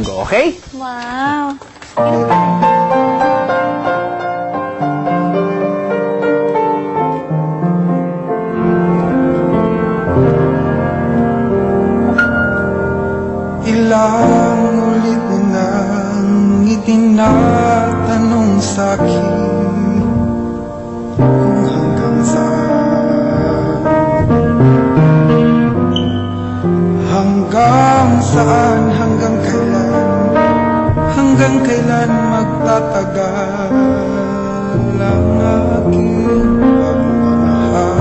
ago, okay? Wow. Ilang ulit mo nang itinatanong sa'kin kung hanggang saan, hanggang kailan magtatagal ang aking pagmamahal.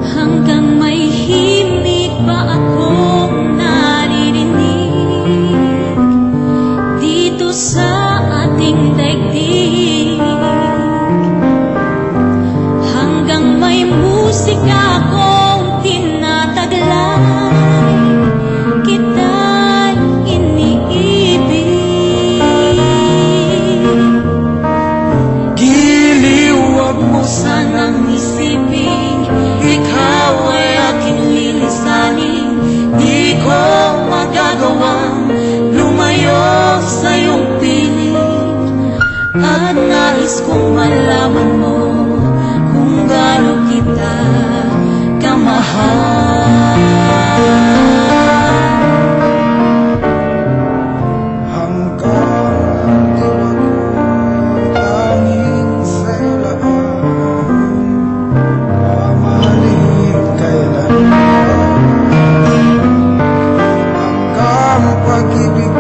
Hanggang may himig pa akong naririnig dito sa ating daigdig. Hanggang may musika akong tinataglay, kita'y iniibig. Giliw, wag mo Sanang isipin, ikaw ay aking lilisanin. Di ko magagawang lumayo sa iyong piling. At nais kong malaman mo kung gaano kita kamahal. hanggang diwag mo tanging sa'yo lang, mamahalin kailanman. Hanggang pag-ibig